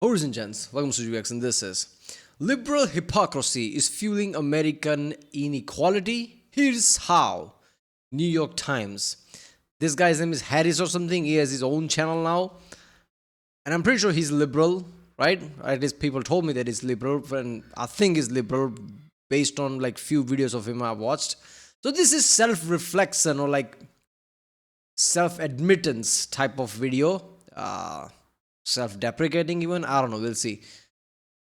Ladies and gents, welcome to UX, and this is liberal hypocrisy is fueling American inequality. Here's how. New York Times. This guy's name is Harris or something. He has his own channel now, and I'm pretty sure he's liberal, right? At least people told me that he's liberal, and I think he's liberal based on like few videos of him I've watched. So this is self-reflection or like self-admittance type of video. Self-deprecating even, I don't know, we'll see,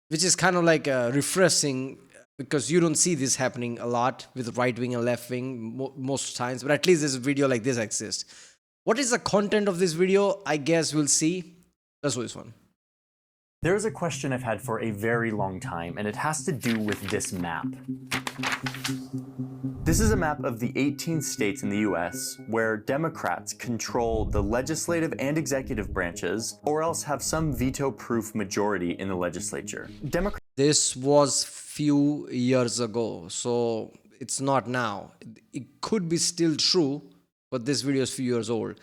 which is kind of like refreshing because you don't see this happening a lot with right wing and left wing most times, but at least this video like this exists. What is the content of this video? I guess we'll see. Let's do this one. There is a question I've had for a very long time, and it has to do with this map. This is a map of the 18 states in the US where Democrats control the legislative and executive branches, or else have some veto-proof majority in the legislature. This was few years ago, so it's not now. It could be still true, but this video is few years old.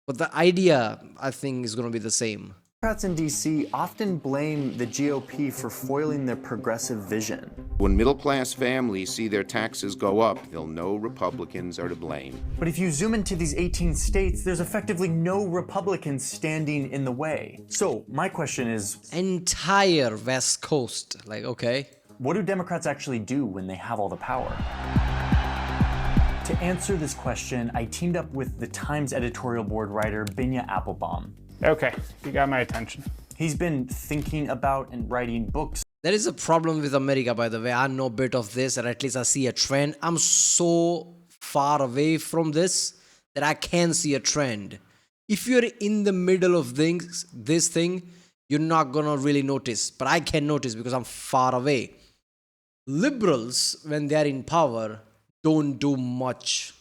But the idea, I think, is going to be the same. Democrats in DC often blame the GOP for foiling their progressive vision. When middle-class families see their taxes go up, they'll know Republicans are to blame. But if you zoom into these 18 states, there's effectively no Republicans standing in the way. So my question is... Entire West Coast, like, okay. What do Democrats actually do when they have all the power? To answer this question, I teamed up with the Times editorial board writer Binya Applebaum. Okay, you got my attention. He's been thinking about and writing books. There is a problem with America, by the way. I know a bit of this, or at least I see a trend. I'm so far away from this that I can see a trend. If you're in the middle of this thing, you're not gonna really notice. But I can notice because I'm far away. Liberals, when they're in power, don't do much.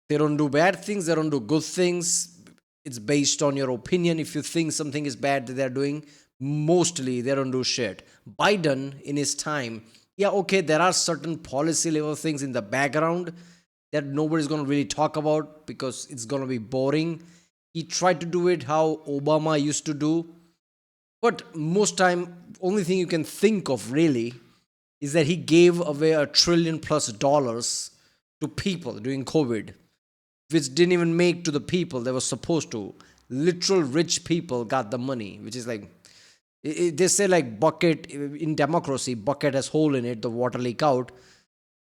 They don't do bad things, they don't do good things. It's based on your opinion. If you think something is bad that they're doing, mostly they don't do shit. Biden, in his time, yeah, okay, there are certain policy level things in the background that nobody's going to really talk about because it's going to be boring. He tried to do it how Obama used to do. But most time, only thing you can think of really is that he gave away $1 trillion+ to people during COVID, which didn't even make to the people they were supposed to. Literal rich people got the money, which is like, they say like bucket, in democracy, bucket has hole in it, the water leak out.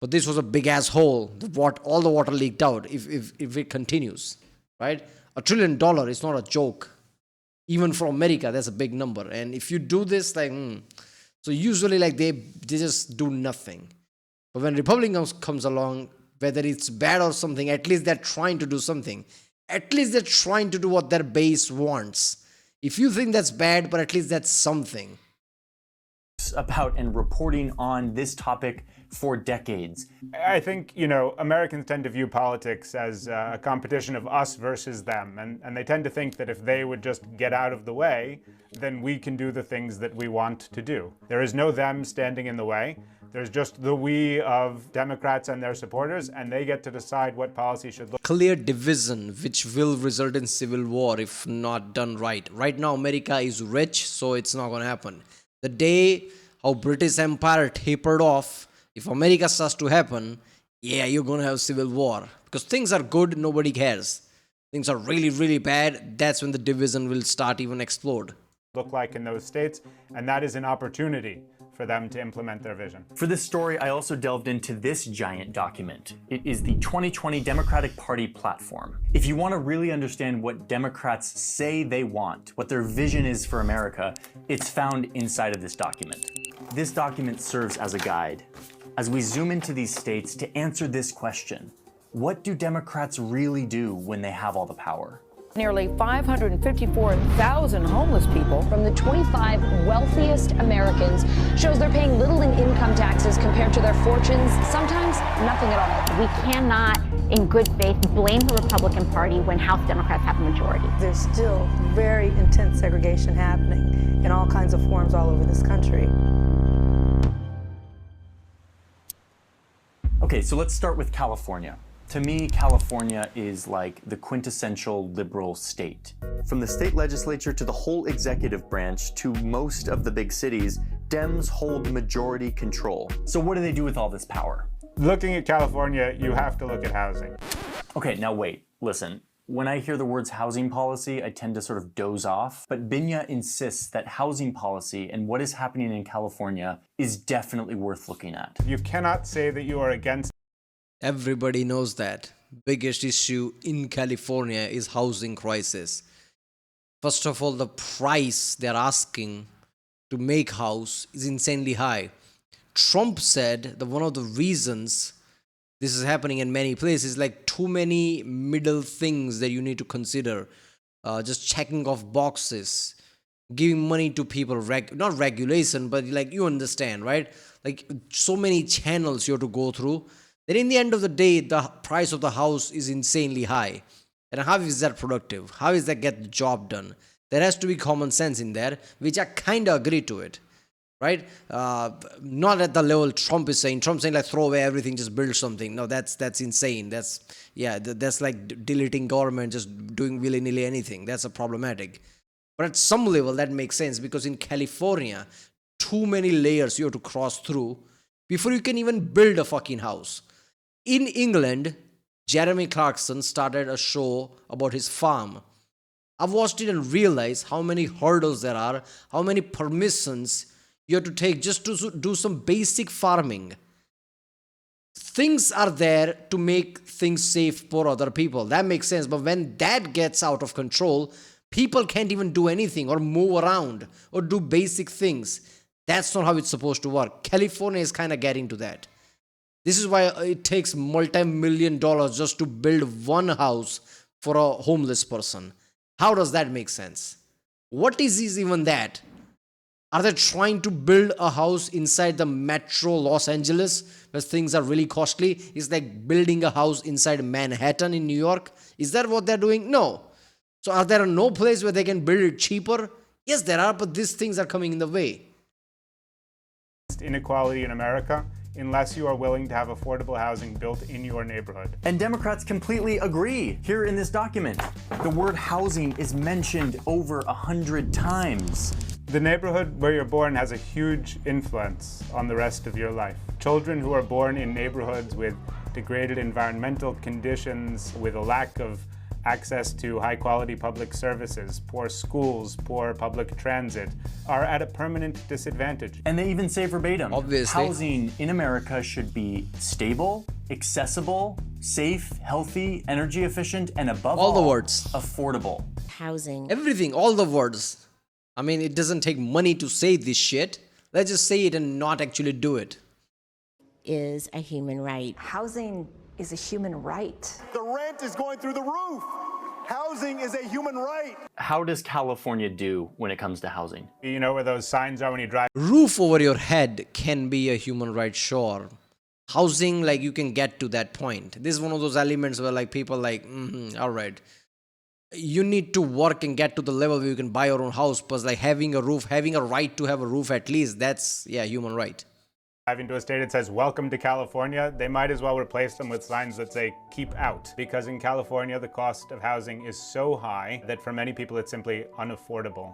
But this was a big ass hole, all the water leaked out if it continues, right? $1 trillion is not a joke. Even for America, that's a big number. And if you do this, like, so usually like they just do nothing. But when Republicans comes along, whether it's bad or something, at least they're trying to do something. At least they're trying to do what their base wants. If you think that's bad, but at least that's something. About and reporting on this topic for decades. I think, Americans tend to view politics as a competition of us versus them. And they tend to think that if they would just get out of the way, then we can do the things that we want to do. There is no them standing in the way. There's just the we of Democrats and their supporters, and they get to decide what policy should look. Clear division, which will result in civil war if not done right. Right now, America is rich, so it's not going to happen. The day how British Empire tapered off, if America starts to happen, yeah, you're going to have civil war. Because things are good, nobody cares. Things are really, really bad, that's when the division will start even explode. Look like in those states, and that is an opportunity for them to implement their vision. For this story, I also delved into this giant document. It is the 2020 Democratic Party platform. If you want to really understand what Democrats say they want, what their vision is for America, it's found inside of this document. This document serves as a guide. As we zoom into these states to answer this question, what do Democrats really do when they have all the power? Nearly 554,000 homeless people from the 25 wealthiest Americans shows they're paying little in income taxes compared to their fortunes, sometimes nothing at all. We cannot, in good faith, blame the Republican Party when House Democrats have a majority. There's still very intense segregation happening in all kinds of forms all over this country. Okay, so let's start with California. To me, California is like the quintessential liberal state. From the state legislature to the whole executive branch to most of the big cities, Dems hold majority control. So what do they do with all this power? Looking at California, you have to look at housing. Okay, now wait, listen. When I hear the words housing policy, I tend to sort of doze off. But Binya insists that housing policy and what is happening in California is definitely worth looking at. You cannot say that you are against. Everybody knows that. Biggest issue in California is housing crisis. First of all, the price they're asking to make house is insanely high. Trump said that one of the reasons this is happening in many places, like too many middle things that you need to consider. Just checking off boxes, giving money to people, not regulation, but like you understand, right? Like so many channels you have to go through. That in the end of the day, the price of the house is insanely high. And how is that productive? How is that get the job done? There has to be common sense in there, which I kind of agree to it. Right? Not at the level Trump is saying. Trump's saying like throw away everything, just build something. No, that's insane. That's like deleting government, just doing willy-nilly anything. That's a problematic. But at some level that makes sense because in California, too many layers you have to cross through before you can even build a fucking house. In England, Jeremy Clarkson started a show about his farm. I've watched it and realized how many hurdles there are, how many permissions you have to take just to do some basic farming. Things are there to make things safe for other people. That makes sense. But when that gets out of control, people can't even do anything or move around or do basic things. That's not how it's supposed to work. California is kind of getting to that. This is why it takes multi-million dollars just to build one house for a homeless person. How does that make sense? What is even that? Are they trying to build a house inside the metro Los Angeles where things are really costly? It's like building a house inside Manhattan in New York. Is that what they're doing? No. So are there no place where they can build it cheaper? Yes, there are, but these things are coming in the way. Inequality in America unless you are willing to have affordable housing built in your neighborhood. And Democrats completely agree. Here in this document, the word housing is mentioned over 100 times. The neighborhood where you're born has a huge influence on the rest of your life. Children who are born in neighborhoods with degraded environmental conditions, with a lack of access to high-quality public services, poor schools, poor public transit, are at a permanent disadvantage. And they even say verbatim, obviously, housing in America should be stable, accessible, safe, healthy, energy efficient, and above all, the words. Affordable. Housing Everything, all the words. I mean, it doesn't take money to say this shit. Let's just say it and not actually do it. is a human right. Housing is a human right. The rent is going through the roof. Housing is a human right. How does California do when it comes to housing? You know where those signs are when you drive? Roof over your head can be a human right, sure. Housing, like, you can get to that point. This is one of those elements where, like, people like, all right. You need to work and get to the level where you can buy your own house, but like having a roof, having a right to have a roof at least, that's, yeah, human right. Driving to a state that says, welcome to California, they might as well replace them with signs that say, keep out. Because in California, the cost of housing is so high that for many people, it's simply unaffordable.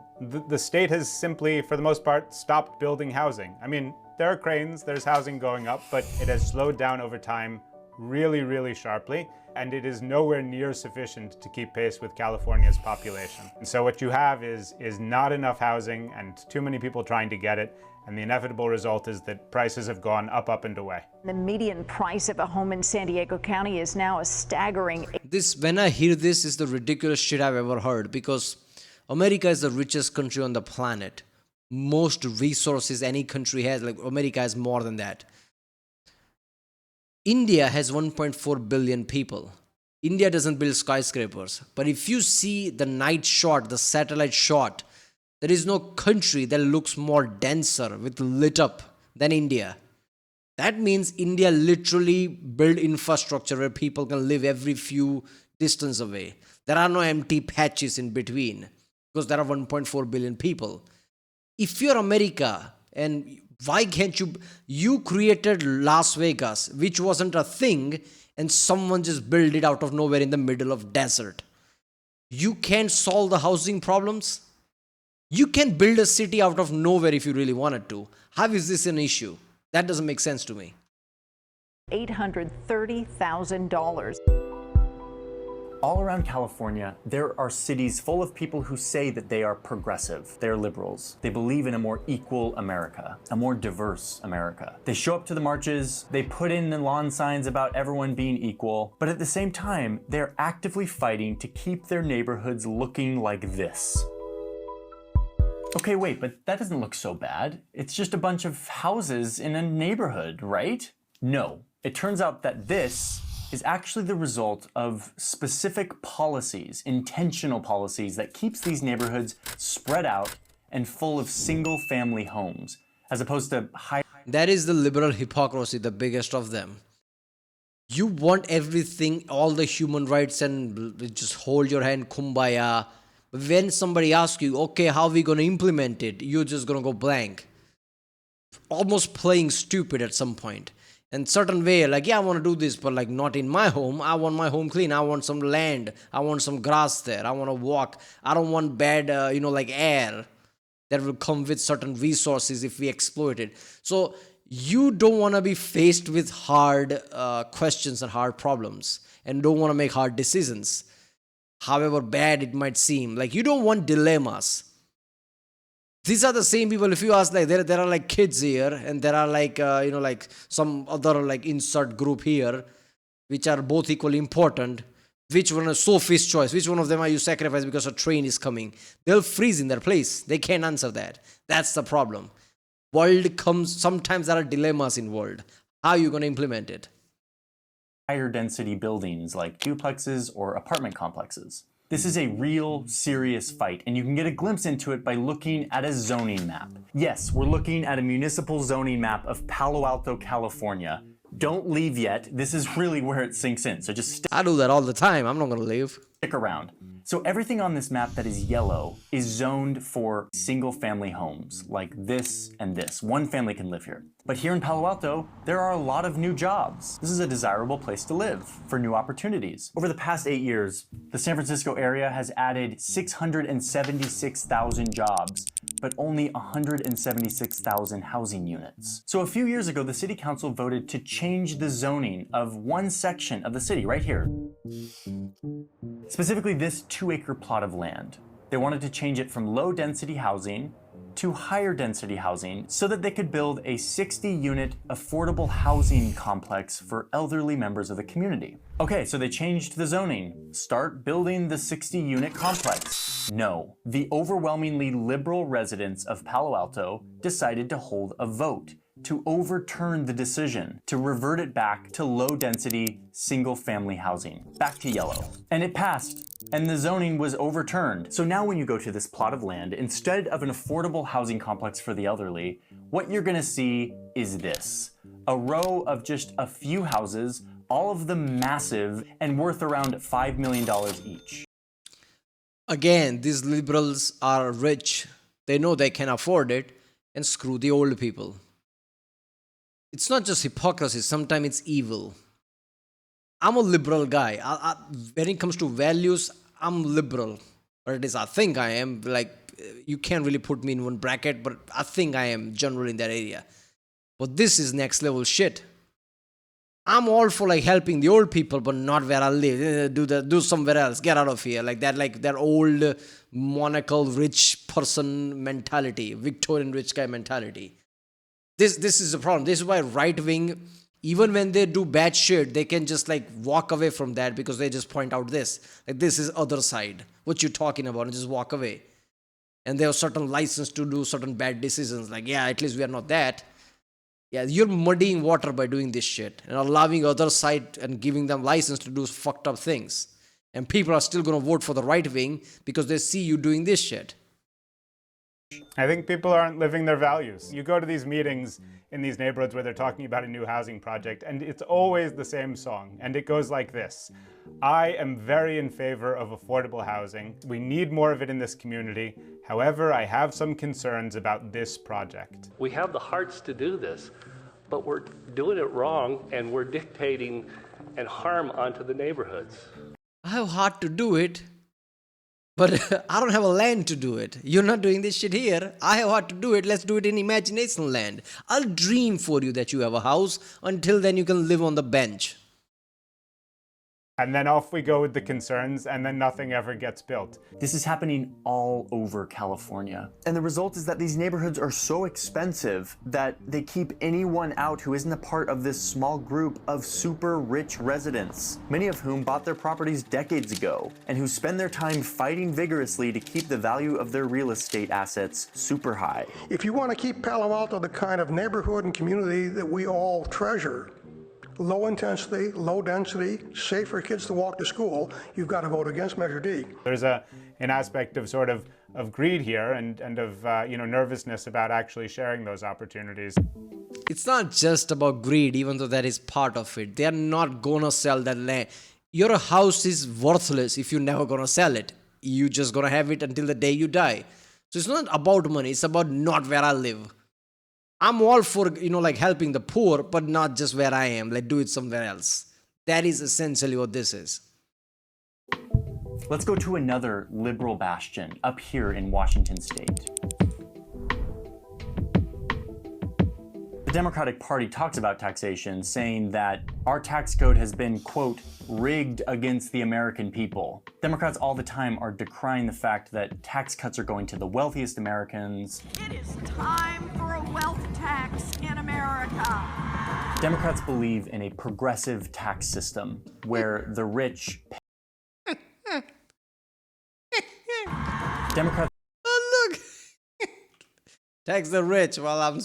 The state has simply, for the most part, stopped building housing. I mean, there are cranes, there's housing going up, but it has slowed down over time really, really sharply, and it is nowhere near sufficient to keep pace with California's population. And so what you have is not enough housing and too many people trying to get it, and the inevitable result is that prices have gone up and away. The median price of a home in San Diego County is now a staggering... When I hear this, is the ridiculous shit I've ever heard, because America is the richest country on the planet. Most resources any country has, like America has more than that. India has 1.4 billion people. India doesn't build skyscrapers. But if you see the night shot, the satellite shot, there is no country that looks more denser with lit up than India. That means India literally built infrastructure where people can live every few distance away. There are no empty patches in between because there are 1.4 billion people. If you're America, and why can't you created Las Vegas, which wasn't a thing, and someone just built it out of nowhere in the middle of desert. You can't solve the housing problems. You can build a city out of nowhere if you really wanted to. How is this an issue? That doesn't make sense to me. $830,000. All around California, there are cities full of people who say that they are progressive, they're liberals. They believe in a more equal America, a more diverse America. They show up to the marches, they put in the lawn signs about everyone being equal, but at the same time, they're actively fighting to keep their neighborhoods looking like this. Okay, wait, but that doesn't look so bad. It's just a bunch of houses in a neighborhood, right? No, it turns out that this is actually the result of specific policies, intentional policies that keeps these neighborhoods spread out and full of single-family homes, as opposed to high. That is the liberal hypocrisy, the biggest of them. You want everything, all the human rights, and just hold your hand, kumbaya. But when somebody asks you, okay, how are we going to implement it? You're just going to go blank. Almost playing stupid at some point. And certain way, like, yeah, I want to do this, but like not in my home. I want my home clean. I want some land. I want some grass there. I want to walk. I don't want bad, like air that will come with certain resources if we exploit it. So you don't want to be faced with hard questions and hard problems, and don't want to make hard decisions, however bad it might seem. Like, you don't want dilemmas. These are the same people, if you ask, like, there are like kids here, and there are like, like some other like insert group here, which are both equally important. Which one is Sophie's choice? Which one of them are you sacrificing because a train is coming? They'll freeze in their place. They can't answer that. That's the problem. World comes, sometimes there are dilemmas in world. How are you going to implement it? Higher density buildings like duplexes or apartment complexes. This is a real, serious fight, and you can get a glimpse into it by looking at a zoning map. Yes, we're looking at a municipal zoning map of Palo Alto, California. Don't leave yet. This is really where it sinks in, so just I do that all the time. I'm not going to leave. Stick around. So everything on this map that is yellow is zoned for single-family homes, like this and this. One family can live here. But here in Palo Alto, there are a lot of new jobs. This is a desirable place to live for new opportunities. Over the past 8 years, the San Francisco area has added 676,000 jobs, but only 176,000 housing units. So a few years ago, the city council voted to change the zoning of one section of the city right here. Specifically this 2-acre plot of land. They wanted to change it from low-density housing to higher density housing so that they could build a 60-unit affordable housing complex for elderly members of the community. Okay, so they changed the zoning. Start building the 60-unit complex. No, the overwhelmingly liberal residents of Palo Alto decided to hold a vote to overturn the decision, to revert it back to low-density, single-family housing, back to yellow. And it passed, and the zoning was overturned. So now when you go to this plot of land, instead of an affordable housing complex for the elderly, what you're gonna see is this. A row of just a few houses, all of them massive, and worth around $5 million each. Again, these liberals are rich. They know they can afford it, and screw the old people. It's not just hypocrisy, sometimes it's evil. I'm a liberal guy. When it comes to values, I'm liberal. Or at least I think I am. Like, you can't really put me in one bracket, but I think I am generally in that area. But this is next level shit. I'm all for like helping the old people, but not where I live. Do somewhere else. Get out of here. Like that old monocle rich person mentality, Victorian rich guy mentality. This is the problem. This is why right wing, even when they do bad shit, they can just like walk away from that because they just point out this. Like, this is other side. What you talking about? And just walk away. And they have certain license to do certain bad decisions. Like, yeah, at least we are not that. Yeah, you're muddying water by doing this shit and allowing other side and giving them license to do fucked up things. And people are still going to vote for the right wing because they see you doing this shit. I think people aren't living their values. You go to these meetings in these neighborhoods where they're talking about a new housing project, and it's always the same song, and it goes like this. I am very in favor of affordable housing. We need more of it in this community. However, I have some concerns about this project. We have the hearts to do this, but we're doing it wrong, and we're dictating and harm onto the neighborhoods. I have heart to do it, but I don't have a land to do it. You're not doing this shit here. I have heart to do it. Let's do it in imagination land. I'll dream for you that you have a house. Until then, you can live on the bench. And then off we go with the concerns, and then nothing ever gets built. This is happening all over California. And the result is that these neighborhoods are so expensive that they keep anyone out who isn't a part of this small group of super rich residents, many of whom bought their properties decades ago, and who spend their time fighting vigorously to keep the value of their real estate assets super high. If you want to keep Palo Alto the kind of neighborhood and community that we all treasure, low intensity, low density, safe for kids to walk to school, you've got to vote against Measure D. There's an aspect of sort of greed here and of nervousness about actually sharing those opportunities. It's not just about greed, even though that is part of it. They are not gonna sell that land. Your house is worthless if you're never gonna sell it. You're just gonna have it until the day you die. So it's not about money, it's about not where I live. I'm all for, helping the poor, but not just where I am. Do it somewhere else. That is essentially what this is. Let's go to another liberal bastion up here in Washington state. The Democratic Party talks about taxation, saying that our tax code has been, quote, rigged against the American people. Democrats all the time are decrying the fact that tax cuts are going to the wealthiest Americans. It is time for a wealth tax in America. Democrats believe in a progressive tax system where the rich Democrats Oh, look! Tax the rich while I'm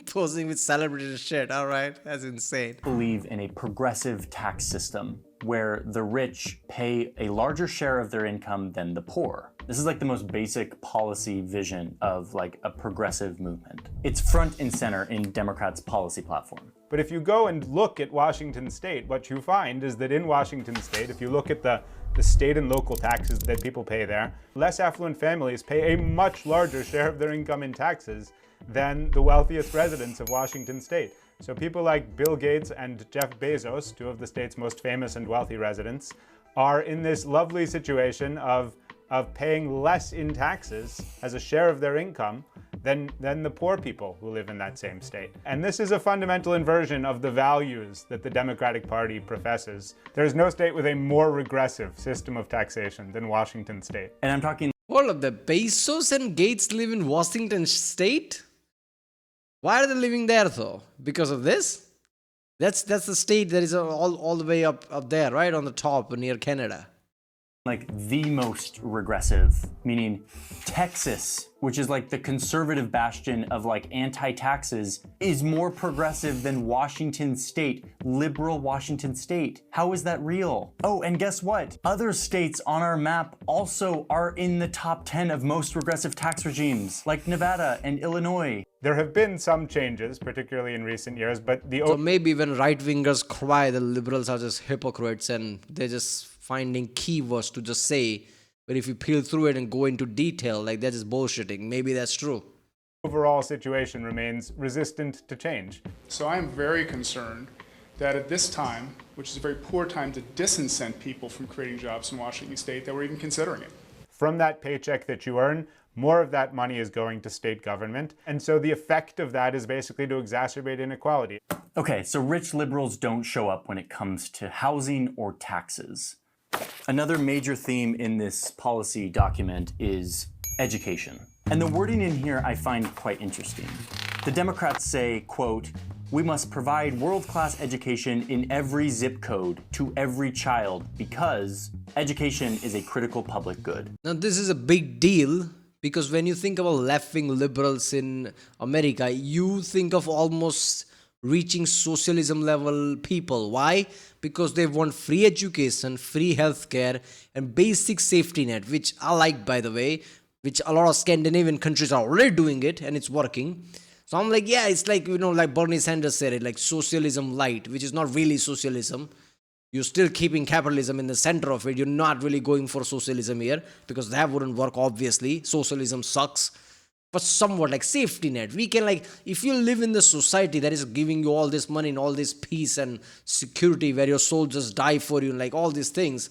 posing with celebrity shit. All right, that's insane. Believe in a progressive tax system where the rich pay a larger share of their income than the poor. This is the most basic policy vision of a progressive movement. It's front and center in Democrats' policy platform. But if you go and look at Washington state, what you find is that in Washington state, if you look at the state and local taxes that people pay there, less affluent families pay a much larger share of their income in taxes than the wealthiest residents of Washington state. So people like Bill Gates and Jeff Bezos, two of the state's most famous and wealthy residents, are in this lovely situation of paying less in taxes as a share of their income than the poor people who live in that same state. And this is a fundamental inversion of the values that the Democratic Party professes. There's no state with a more regressive system of taxation than Washington state. And I'm talking All of the Bezos and Gates live in Washington state? Why are they living there though? Because of this? That's the state that is all the way up there, right on the top near Canada. The most regressive, meaning Texas, which is the conservative bastion of anti-taxes, is more progressive than Washington state, liberal Washington state. How is that real? Oh, and guess what? Other states on our map also are in the top 10 of most regressive tax regimes, like Nevada and Illinois. There have been some changes, particularly in recent years, but So maybe when right-wingers cry, the liberals are just hypocrites and they're just finding keywords to just say, but if you peel through it and go into detail, they're just bullshitting. Maybe that's true. Overall situation remains resistant to change. So I am very concerned that at this time, which is a very poor time to disincent people from creating jobs in Washington state, that we're even considering it. From that paycheck that you earn, more of that money is going to state government. And so the effect of that is basically to exacerbate inequality. Okay, so rich liberals don't show up when it comes to housing or taxes. Another major theme in this policy document is education. And the wording in here I find quite interesting. The Democrats say, quote, we must provide world-class education in every zip code to every child because education is a critical public good. Now this is a big deal because when you think about left-wing liberals in America, you think of almost reaching socialism level people. Why? Because they want free education, free healthcare, and basic safety net, which I like, by the way, which a lot of Scandinavian countries are already doing it and it's working. So I'm yeah, it's like Bernie Sanders said it, socialism light, which is not really socialism. You're still keeping capitalism in the center of it. You're not really going for socialism here because that wouldn't work, obviously. Socialism sucks. for somewhat like safety net. We can like, if you live in the society that is giving you all this money and all this peace and security where your soldiers die for you and like all these things,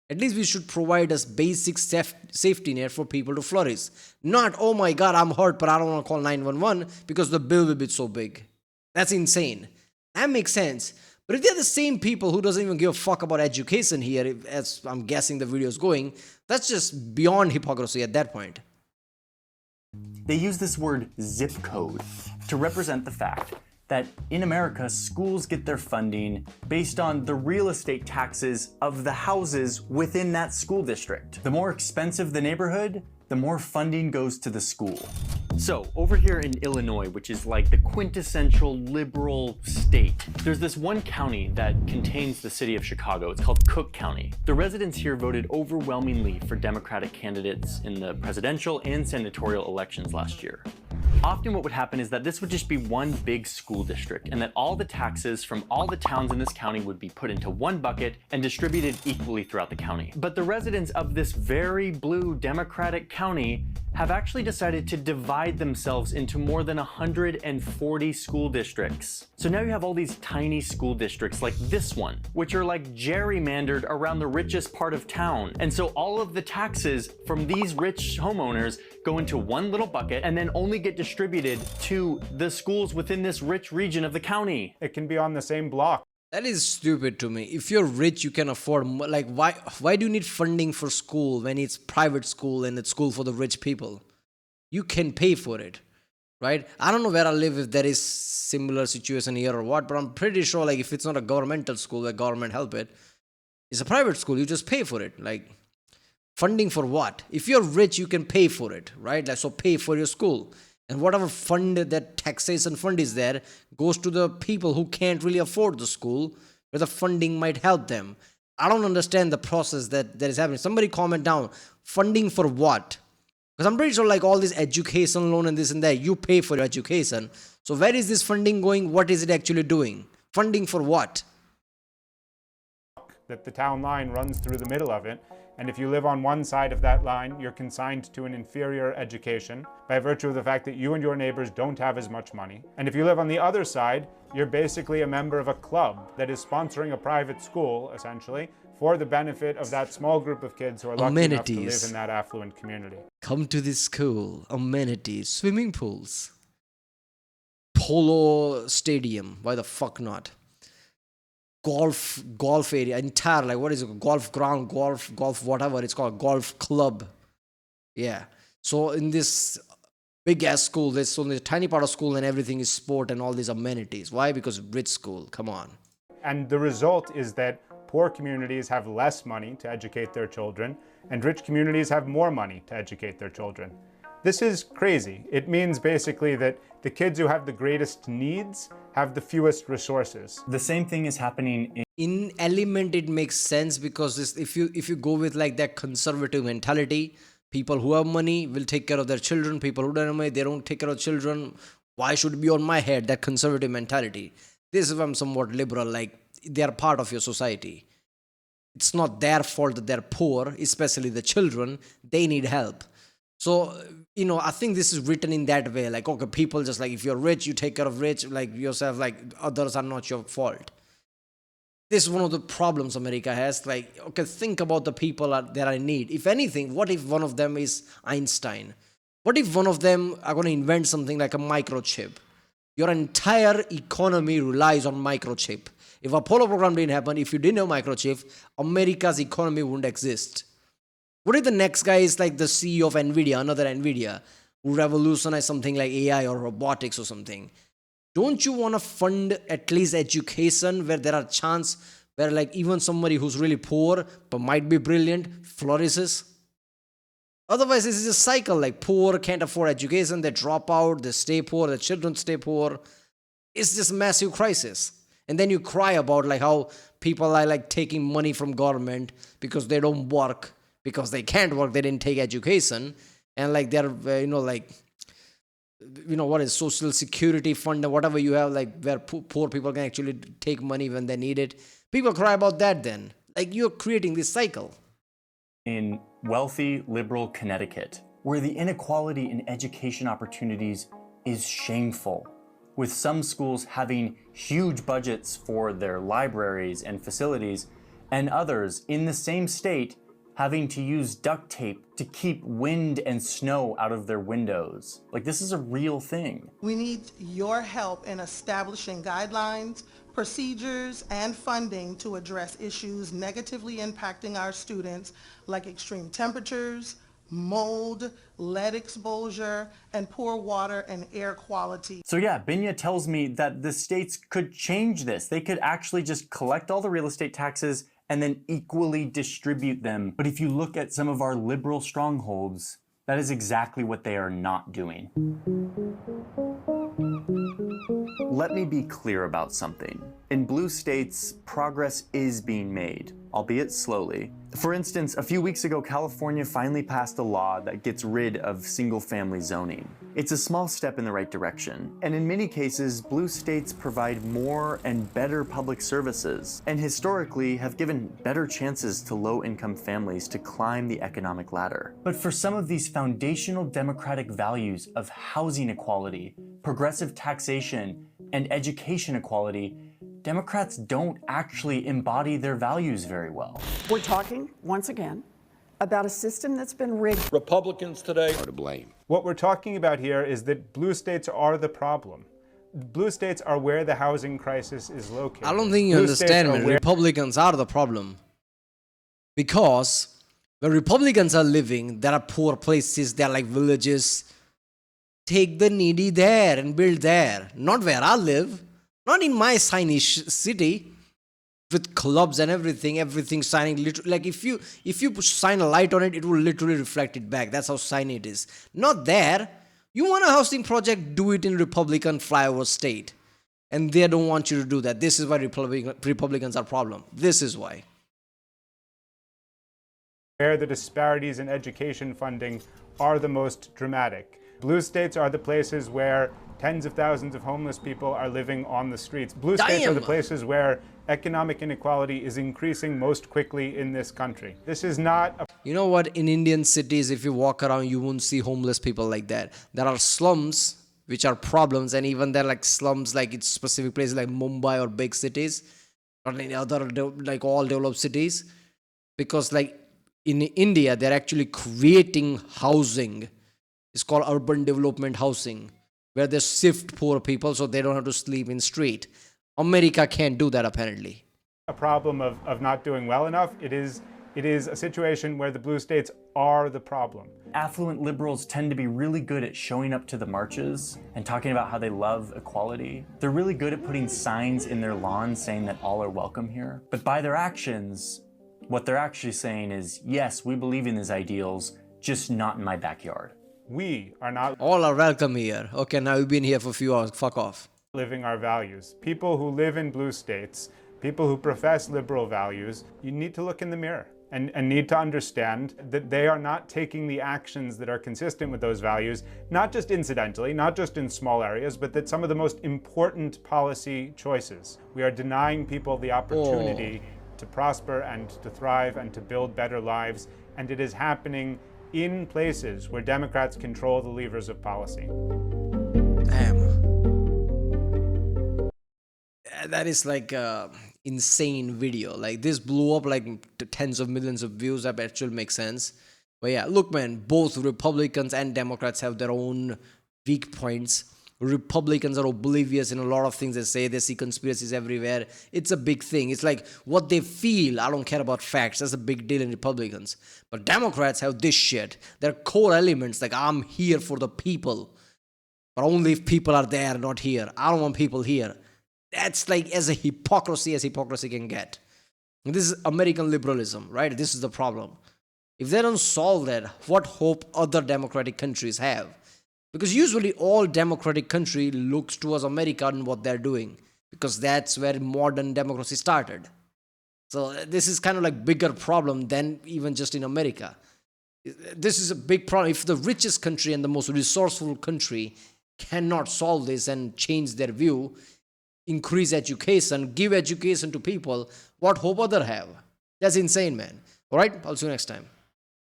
at least we should provide us basic safety net for people to flourish. Not, oh my God, I'm hurt, but I don't want to call 911 because the bill will be so big. That's insane. That makes sense. But if they're the same people who doesn't even give a fuck about education here, as I'm guessing the video is going, that's just beyond hypocrisy at that point. They use this word zip code to represent the fact that in America, schools get their funding based on the real estate taxes of the houses within that school district. The more expensive the neighborhood, the more funding goes to the school. So over here in Illinois, which is like the quintessential liberal state, there's this one county that contains the city of Chicago. It's called Cook County. The residents here voted overwhelmingly for Democratic candidates in the presidential and senatorial elections last year. Often what would happen is that this would just be one big school district, and that all the taxes from all the towns in this county would be put into one bucket and distributed equally throughout the county. But the residents of this very blue Democratic county have actually decided to divide themselves into more than 140 school districts. So now you have all these tiny school districts like this one, which are like gerrymandered around the richest part of town. And so all of the taxes from these rich homeowners go into one little bucket and then only get distributed to the schools within this rich region of the county. It can be on the same block. That is stupid to me. If you're rich, you can afford, like, why do you need funding for school when it's private school and it's school for the rich people? You can pay for it, right? I don't know where I live if there is similar situation here or what, but I'm pretty sure like if it's not a governmental school where government help it, it's a private school, you just pay for it. Like, funding for what? If you're rich, you can pay for it, right? Like, so pay for your school. And whatever fund, that taxation fund is there, goes to the people who can't really afford the school, where the funding might help them. I don't understand the process that is happening. Somebody comment down, funding for what? Because I'm pretty sure like all this education loan and this and that, you pay for your education. So where is this funding going? What is it actually doing? Funding for what? That the town line runs through the middle of it. And if you live on one side of that line, you're consigned to an inferior education by virtue of the fact that you and your neighbors don't have as much money. And if you live on the other side, you're basically a member of a club that is sponsoring a private school, essentially, for the benefit of that small group of kids who are lucky enough to live in that affluent community. Come to this school, amenities, swimming pools, polo stadium, why the fuck not? Golf area, entire, like, what is it, golf ground, golf, whatever it's called, golf club. Yeah. So in this big ass school, there's only a tiny part of school and everything is sport and all these amenities. Why? Because rich school, come on. And the result is that poor communities have less money to educate their children, and rich communities have more money to educate their children. This is crazy. It means basically that the kids who have the greatest needs have the fewest resources. The same thing is happening in element. It makes sense because if you go with like that conservative mentality, people who have money will take care of their children. People who don't have money, they don't take care of children. Why should it be on my head? That conservative mentality. This is why I'm somewhat liberal. Like, they are part of your society. It's not their fault that they're poor, especially the children. They need help. So, you know, I think this is written in that way. Like, okay, people just like, if you're rich, you take care of rich, like yourself, like others are not your fault. This is one of the problems America has. Like, okay, think about the people that are in need. If anything, what if one of them is Einstein? What if one of them are going to invent something like a microchip? Your entire economy relies on microchip. If Apollo program didn't happen, if you didn't have microchip, America's economy wouldn't exist. What if the next guy is like the CEO of NVIDIA, another NVIDIA, who revolutionize something like AI or robotics or something? Don't you want to fund at least education where there are chance where like even somebody who's really poor but might be brilliant flourishes? Otherwise, this is a cycle. Like, poor can't afford education, they drop out, they stay poor, the children stay poor. It's just massive crisis. And then you cry about like how people are like taking money from government because they don't work, because they can't work, they didn't take education, and like they're what is social security fund or whatever you have, like where poor people can actually take money when they need it. People cry about that. Then like, you're creating this cycle. In wealthy liberal Connecticut, where the inequality in education opportunities is shameful, with some schools having huge budgets for their libraries and facilities, and others in the same state having to use duct tape to keep wind and snow out of their windows. Like, this is a real thing. We need your help in establishing guidelines, procedures, and funding to address issues negatively impacting our students, like extreme temperatures, mold, lead exposure, and poor water and air quality. So yeah, Binya tells me that the states could change this. They could actually just collect all the real estate taxes and then equally distribute them. But if you look at some of our liberal strongholds, that is exactly what they are not doing. Let me be clear about something. In blue states, progress is being made, albeit slowly. For instance, a few weeks ago, California finally passed a law that gets rid of single-family zoning. It's a small step in the right direction, and in many cases, blue states provide more and better public services, and historically have given better chances to low-income families to climb the economic ladder. But for some of these foundational democratic values of housing equality, progressive taxation, and education equality, Democrats don't actually embody their values very well. We're talking, once again, about a system that's been rigged. Republicans today are to blame. What we're talking about here is that blue states are the problem. Blue states are where the housing crisis is located. I don't think you understand, man. Republicans are the problem. Because where Republicans are living, there are poor places, there are like villages. Take the needy there and build there. Not where I live. Not in my shiny city with clubs and everything shining. Like if you shine a light on it, it will literally reflect it back. That's how shiny it is. Not there. You want a housing project, do it in Republican flyover state. And they don't want you to do that. This is why Republicans are a problem. This is why. Where the disparities in education funding are the most dramatic. Blue states are the places where tens of thousands of homeless people are living on the streets. Blue states are the places where economic inequality is increasing most quickly in this country. This is not a... You know what? In Indian cities, if you walk around, you won't see homeless people like that. There are slums, which are problems, and even there are like slums, like it's specific places like Mumbai or big cities, or any other, like all developed cities. Because like in India, they're actually creating housing. It's called urban development housing, where they shift poor people so they don't have to sleep in street. America can't do that, apparently. A problem of not doing well enough. It is a situation where the blue states are the problem. Affluent liberals tend to be really good at showing up to the marches and talking about how they love equality. They're really good at putting signs in their lawns saying that all are welcome here. But by their actions, what they're actually saying is, yes, we believe in these ideals, just not in my backyard. We are not... All are welcome here. Okay, now you've been here for a few hours. Fuck off. ...living our values. People who live in blue states, people who profess liberal values, you need to look in the mirror and need to understand that they are not taking the actions that are consistent with those values, not just incidentally, not just in small areas, but that some of the most important policy choices. We are denying people the opportunity to prosper and to thrive and to build better lives, and it is happening in places where Democrats control the levers of policy. Damn. That is like an insane video. Like this blew up like tens of millions of views. That actually makes sense. But yeah, look, man, both Republicans and Democrats have their own weak points. Republicans are oblivious in a lot of things they say. They see conspiracies everywhere. It's a big thing. It's like what they feel. I don't care about facts. That's a big deal in Republicans. But Democrats have this shit. Their core elements, like I'm here for the people. But only if people are there, not here. I don't want people here. That's like as hypocrisy can get. And this is American liberalism, right? This is the problem. If they don't solve that, what hope other democratic countries have? Because usually all democratic country looks towards America and what they're doing. Because that's where modern democracy started. So this is kind of like bigger problem than even just in America. This is a big problem. If the richest country and the most resourceful country cannot solve this and change their view, increase education, give education to people, what hope other have? That's insane, man. All right, I'll see you next time.